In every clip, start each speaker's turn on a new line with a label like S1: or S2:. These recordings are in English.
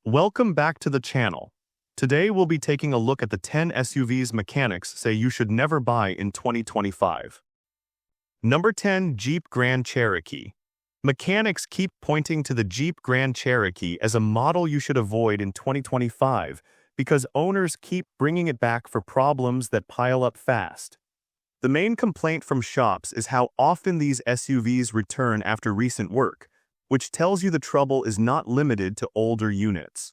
S1: Welcome back to the channel. Today we'll be taking a look at the 10 SUVs mechanics say you should never buy in 2025. Number 10. Jeep Grand Cherokee. Mechanics keep pointing to the Jeep Grand Cherokee as a model you should avoid in 2025 because owners keep bringing it back for problems that pile up fast. The main complaint from shops is how often these SUVs return after recent work, which tells you the trouble is not limited to older units.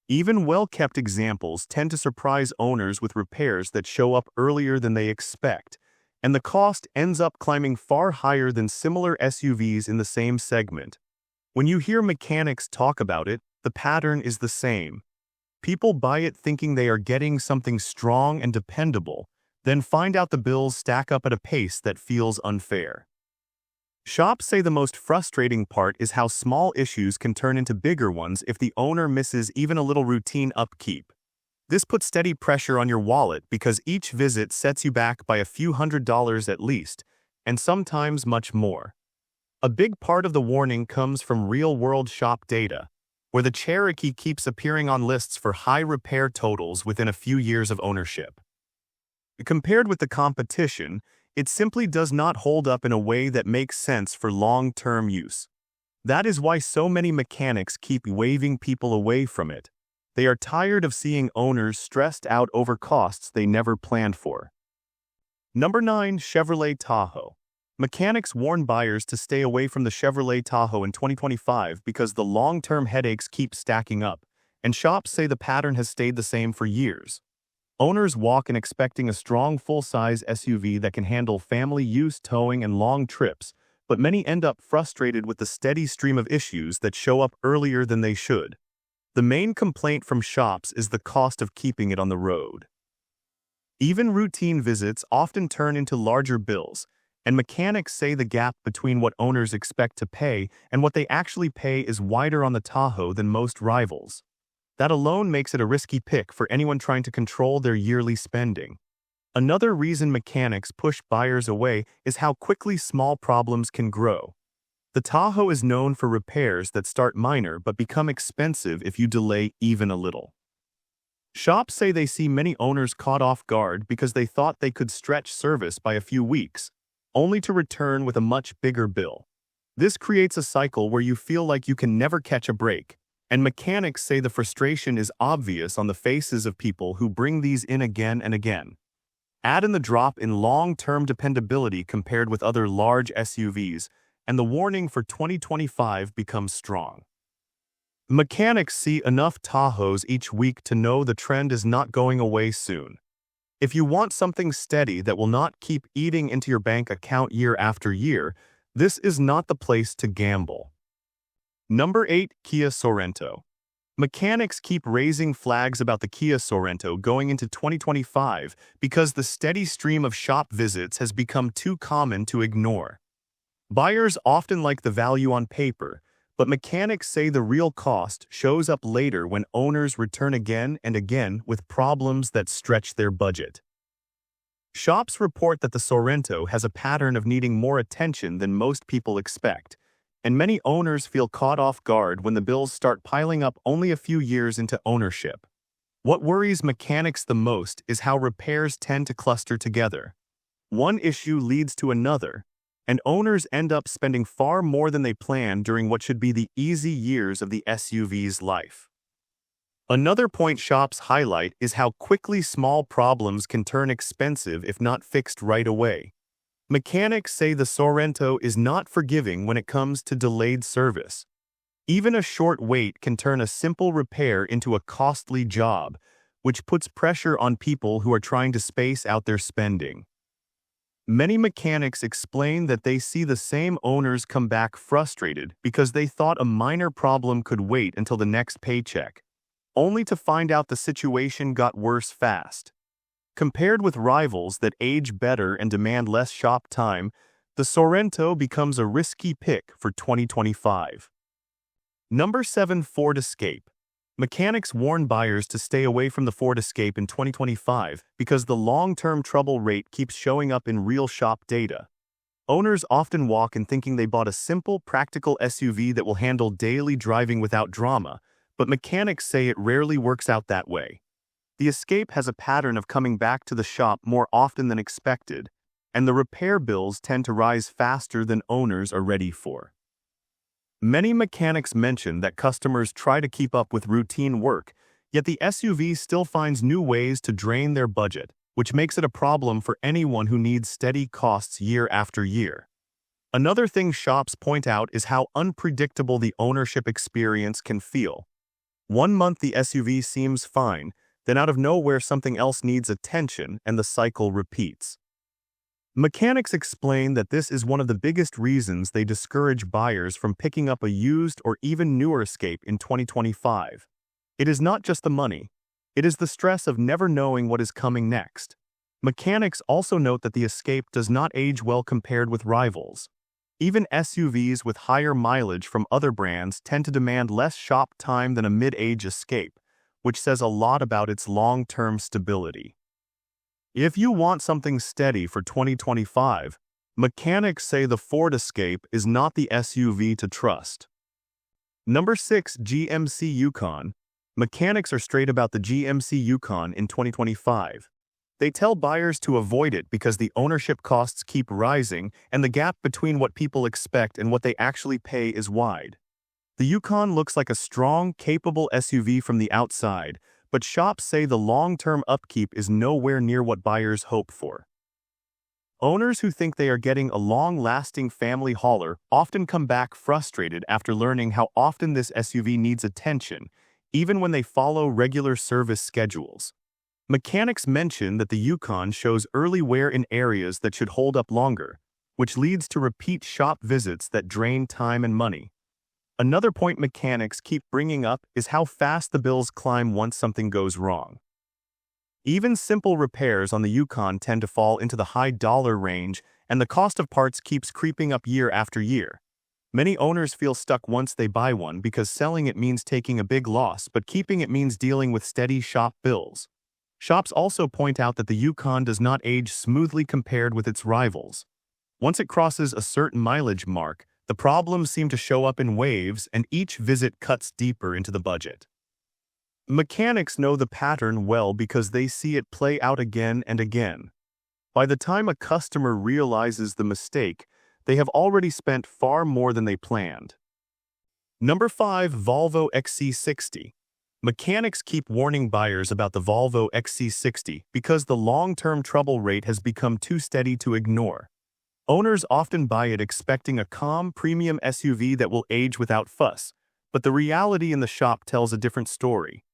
S1: Even well-kept examples tend to surprise owners with repairs that show up earlier than they expect, and the cost ends up climbing far higher than similar SUVs in the same segment. When you hear mechanics talk about it, the pattern is the same. People buy it thinking they are getting something strong and dependable, then find out the bills stack up at a pace that feels unfair. Shops say the most frustrating part is how small issues can turn into bigger ones if the owner misses even a little routine upkeep. This puts steady pressure on your wallet because each visit sets you back by a few $100s at least, and sometimes much more. A big part of the warning comes from real-world shop data, where the Cherokee keeps appearing on lists for high repair totals within a few years of ownership. Compared with the competition, it simply does not hold up in a way that makes sense for long-term use. That is why so many mechanics keep waving people away from it. They are tired of seeing owners stressed out over costs they never planned for. Number 9. Chevrolet Tahoe. Mechanics warn buyers to stay away from the Chevrolet Tahoe in 2025 because the long-term headaches keep stacking up, and shops say the pattern has stayed the same for years. Owners walk in expecting a strong full-size SUV that can handle family use, towing, and long trips, but many end up frustrated with the steady stream of issues that show up earlier than they should. The main complaint from shops is the cost of keeping it on the road. Even routine visits often turn into larger bills, and mechanics say the gap between what owners expect to pay and what they actually pay is wider on the Tahoe than most rivals. That alone makes it a risky pick for anyone trying to control their yearly spending. Another reason mechanics push buyers away is how quickly small problems can grow. The Tahoe is known for repairs that start minor but become expensive if you delay even a little. Shops say they see many owners caught off guard because they thought they could stretch service by a few weeks, only to return with a much bigger bill. This creates a cycle where you feel like you can never catch a break. And mechanics say the frustration is obvious on the faces of people who bring these in again and again. Add in the drop in long-term dependability compared with other large SUVs, and the warning for 2025 becomes strong. Mechanics see enough Tahoes each week to know the trend is not going away soon. If you want something steady that will not keep eating into your bank account year after year, this is not the place to gamble. Number 8. Kia Sorento. Mechanics keep raising flags about the Kia Sorento going into 2025 because the steady stream of shop visits has become too common to ignore. Buyers often like the value on paper, but mechanics say the real cost shows up later when owners return again and again with problems that stretch their budget. Shops report that the Sorento has a pattern of needing more attention than most people expect, and many owners feel caught off guard when the bills start piling up only a few years into ownership. What worries mechanics the most is how repairs tend to cluster together. One issue leads to another, and owners end up spending far more than they planned during what should be the easy years of the SUV's life. Another point shops highlight is how quickly small problems can turn expensive if not fixed right away. Mechanics say the Sorento is not forgiving when it comes to delayed service. Even a short wait can turn a simple repair into a costly job, which puts pressure on people who are trying to space out their spending. Many mechanics explain that they see the same owners come back frustrated because they thought a minor problem could wait until the next paycheck, only to find out the situation got worse fast. Compared with rivals that age better and demand less shop time, the Sorento becomes a risky pick for 2025. Number 7. Ford Escape. Mechanics warn buyers to stay away from the Ford Escape in 2025 because the long-term trouble rate keeps showing up in real shop data. Owners often walk in thinking they bought a simple, practical SUV that will handle daily driving without drama, but mechanics say it rarely works out that way. The Escape has a pattern of coming back to the shop more often than expected, and the repair bills tend to rise faster than owners are ready for. Many mechanics mention that customers try to keep up with routine work, yet the SUV still finds new ways to drain their budget, which makes it a problem for anyone who needs steady costs year after year. Another thing shops point out is how unpredictable the ownership experience can feel. One month the SUV seems fine, then out of nowhere something else needs attention and the cycle repeats. Mechanics explain that this is one of the biggest reasons they discourage buyers from picking up a used or even newer Escape in 2025. It is not just the money, it is the stress of never knowing what is coming next. Mechanics also note that the Escape does not age well compared with rivals. Even SUVs with higher mileage from other brands tend to demand less shop time than a mid-age Escape, which says a lot about its long-term stability. If you want something steady for 2025, mechanics say the Ford Escape is not the SUV to trust. Number 6. GMC Yukon. Mechanics are straight about the GMC Yukon in 2025. They tell buyers to avoid it because the ownership costs keep rising and the gap between what people expect and what they actually pay is wide. The Yukon looks like a strong, capable SUV from the outside, but shops say the long-term upkeep is nowhere near what buyers hope for. Owners who think they are getting a long-lasting family hauler often come back frustrated after learning how often this SUV needs attention, even when they follow regular service schedules. Mechanics mention that the Yukon shows early wear in areas that should hold up longer, which leads to repeat shop visits that drain time and money. Another point mechanics keep bringing up is how fast the bills climb once something goes wrong. Even simple repairs on the Yukon tend to fall into the high dollar range, and the cost of parts keeps creeping up year after year. Many owners feel stuck once they buy one because selling it means taking a big loss, but keeping it means dealing with steady shop bills. Shops also point out that the Yukon does not age smoothly compared with its rivals. Once it crosses a certain mileage mark, the problems seem to show up in waves, and each visit cuts deeper into the budget. Mechanics know the pattern well because they see it play out again and again. By the time a customer realizes the mistake, they have already spent far more than they planned. Number 5. Volvo XC60. Mechanics keep warning buyers about the Volvo XC60 because the long-term trouble rate has become too steady to ignore. Owners often buy it expecting a calm, premium SUV that will age without fuss, but the reality in the shop tells a different story.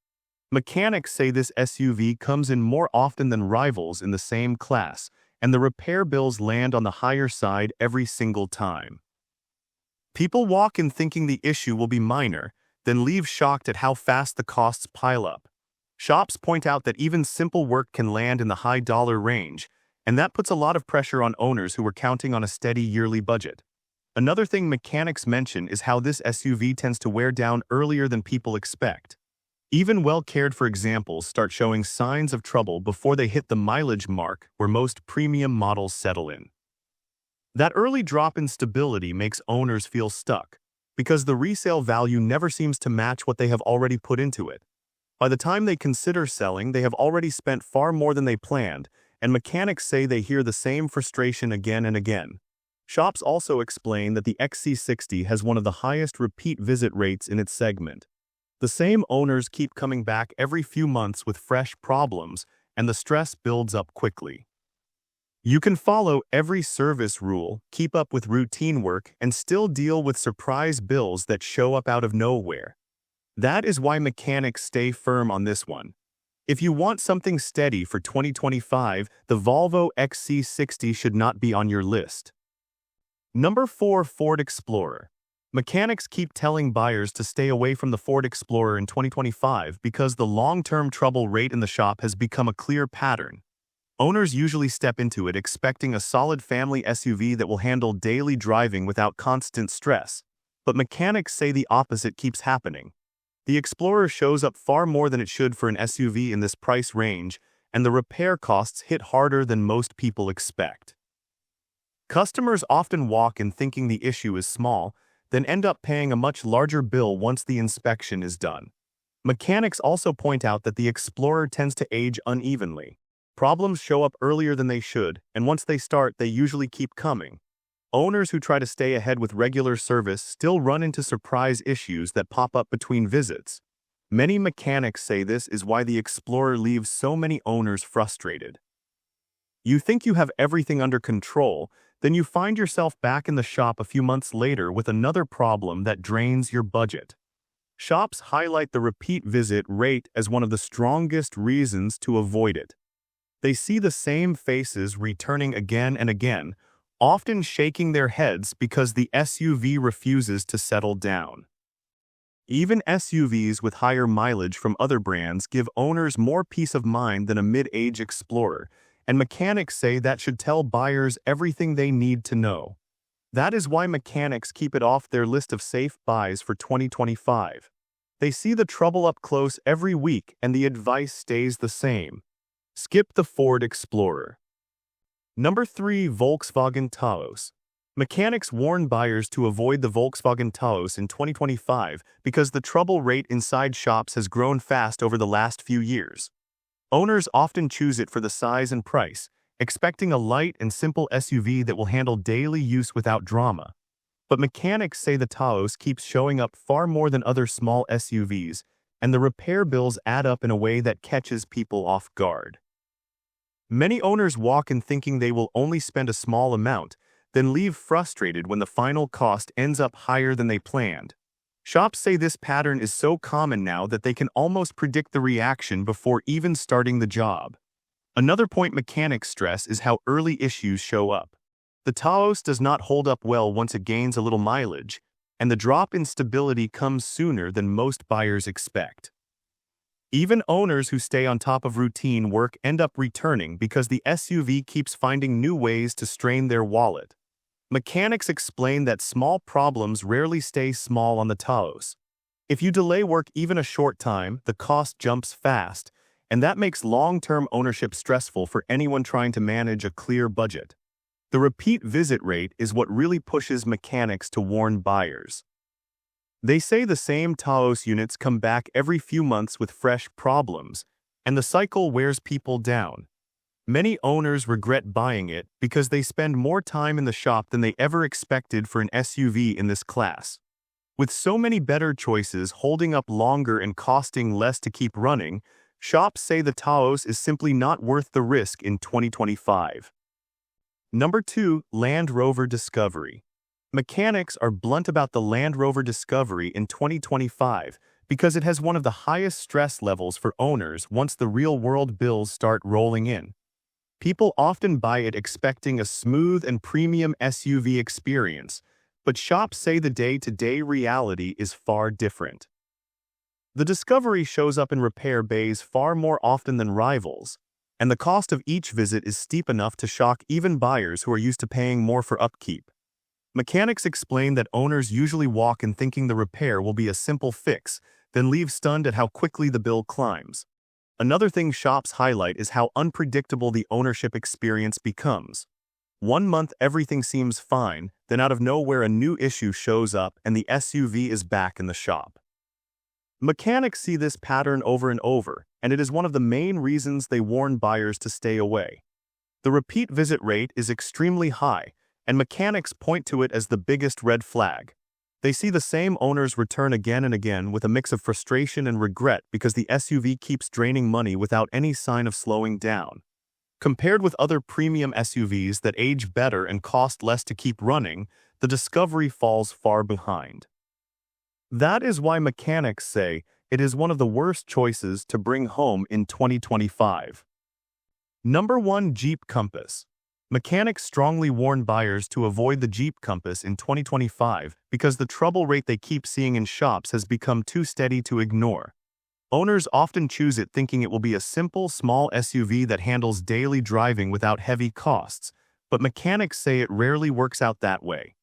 S1: Mechanics say this SUV comes in more often than rivals in the same class, and the repair bills land on the higher side every single time. People walk in thinking the issue will be minor, then leave shocked at how fast the costs pile up. Shops point out that even simple work can land in the high dollar range, and that puts a lot of pressure on owners who were counting on a steady yearly budget. Another thing mechanics mention is how this SUV tends to wear down earlier than people expect. Even well-cared-for examples start showing signs of trouble before they hit the mileage mark where most premium models settle in. That early drop in stability makes owners feel stuck, because the resale value never seems to match what they have already put into it. By the time they consider selling, they have already spent far more than they planned, and mechanics say they hear the same frustration again and again. Shops also explain that the XC60 has one of the highest repeat visit rates in its segment. The same owners keep coming back every few months with fresh problems, and the stress builds up quickly. You can follow every service rule, keep up with routine work, and still deal with surprise bills that show up out of nowhere. That is why mechanics stay firm on this one. If you want something steady for 2025, the Volvo XC60 should not be on your list. Number 4. Ford Explorer. Mechanics keep telling buyers to stay away from the Ford Explorer in 2025 because the long-term trouble rate in the shop has become a clear pattern. Owners usually step into it expecting a solid family SUV that will handle daily driving without constant stress, but mechanics say the opposite keeps happening. The Explorer shows up far more than it should for an SUV in this price range, and the repair costs hit harder than most people expect. Customers often walk in thinking the issue is small, then end up paying a much larger bill once the inspection is done. Mechanics also point out that the Explorer tends to age unevenly. Problems show up earlier than they should, and once they start, they usually keep coming. Owners who try to stay ahead with regular service still run into surprise issues that pop up between visits. Many mechanics say this is why the Explorer leaves so many owners frustrated. You think you have everything under control, then you find yourself back in the shop a few months later with another problem that drains your budget. Shops highlight the repeat visit rate as one of the strongest reasons to avoid it. They see the same faces returning again and again, often shaking their heads because the SUV refuses to settle down. Even SUVs with higher mileage from other brands give owners more peace of mind than a mid-age Explorer, and mechanics say that should tell buyers everything they need to know. That is why mechanics keep it off their list of safe buys for 2025. They see the trouble up close every week and the advice stays the same. Skip the Ford Explorer. Number 3. Volkswagen Taos. Mechanics warn buyers to avoid the Volkswagen Taos in 2025 because the trouble rate inside shops has grown fast over the last few years. Owners often choose it for the size and price, expecting a light and simple SUV that will handle daily use without drama. But mechanics say the Taos keeps showing up far more than other small SUVs, and the repair bills add up in a way that catches people off guard. Many owners walk in thinking they will only spend a small amount, then leave frustrated when the final cost ends up higher than they planned. Shops say this pattern is so common now that they can almost predict the reaction before even starting the job. Another point mechanics stress is how early issues show up. The Taos does not hold up well once it gains a little mileage, and the drop in stability comes sooner than most buyers expect. Even owners who stay on top of routine work end up returning because the SUV keeps finding new ways to strain their wallet. Mechanics explain that small problems rarely stay small on the Taos. If you delay work even a short time, the cost jumps fast, and that makes long-term ownership stressful for anyone trying to manage a clear budget. The repeat visit rate is what really pushes mechanics to warn buyers. They say the same Taos units come back every few months with fresh problems, and the cycle wears people down. Many owners regret buying it because they spend more time in the shop than they ever expected for an SUV in this class. With so many better choices holding up longer and costing less to keep running, shops say the Taos is simply not worth the risk in 2025. Number 2. Land Rover Discovery. Mechanics are blunt about the Land Rover Discovery in 2025 because it has one of the highest stress levels for owners once the real-world bills start rolling in. People often buy it expecting a smooth and premium SUV experience, but shops say the day-to-day reality is far different. The Discovery shows up in repair bays far more often than rivals, and the cost of each visit is steep enough to shock even buyers who are used to paying more for upkeep. Mechanics explain that owners usually walk in thinking the repair will be a simple fix, then leave stunned at how quickly the bill climbs. Another thing shops highlight is how unpredictable the ownership experience becomes. One month everything seems fine, then out of nowhere a new issue shows up and the SUV is back in the shop. Mechanics see this pattern over and over, and it is one of the main reasons they warn buyers to stay away. The repeat visit rate is extremely high, and mechanics point to it as the biggest red flag. They see the same owners return again and again with a mix of frustration and regret because the SUV keeps draining money without any sign of slowing down. Compared with other premium SUVs that age better and cost less to keep running, the Discovery falls far behind. That is why mechanics say it is one of the worst choices to bring home in 2025. Number 1. Jeep Compass. Mechanics strongly warn buyers to avoid the Jeep Compass in 2025 because the trouble rate they keep seeing in shops has become too steady to ignore. Owners often choose it thinking it will be a simple, small SUV that handles daily driving without heavy costs, but mechanics say it rarely works out that way.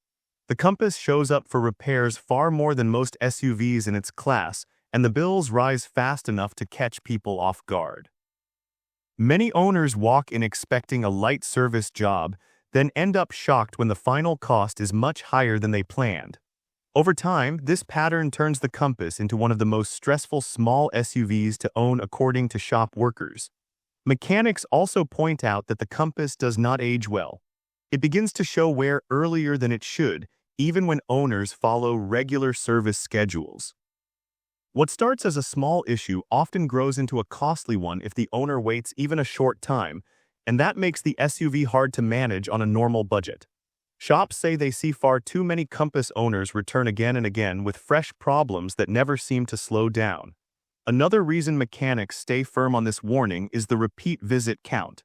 S1: The Compass shows up for repairs far more than most SUVs in its class, and the bills rise fast enough to catch people off guard. Many owners walk in expecting a light service job, then end up shocked when the final cost is much higher than they planned. Over time, this pattern turns the Compass into one of the most stressful small SUVs to own according to shop workers. Mechanics also point out that the Compass does not age well. It begins to show wear earlier than it should, even when owners follow regular service schedules. What starts as a small issue often grows into a costly one if the owner waits even a short time, and that makes the SUV hard to manage on a normal budget. Shops say they see far too many Compass owners return again and again with fresh problems that never seem to slow down. Another reason mechanics stay firm on this warning is the repeat visit count.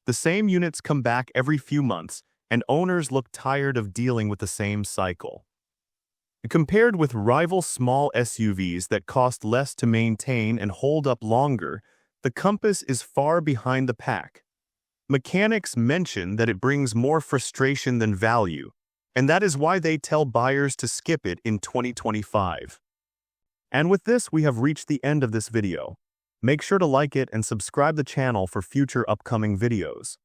S1: The same units come back every few months, and owners look tired of dealing with the same cycle. Compared with rival small SUVs that cost less to maintain and hold up longer, the Compass is far behind the pack. Mechanics mention that it brings more frustration than value, and that is why they tell buyers to skip it in 2025. And with this, we have reached the end of this video. Make sure to like it and subscribe the channel for future upcoming videos.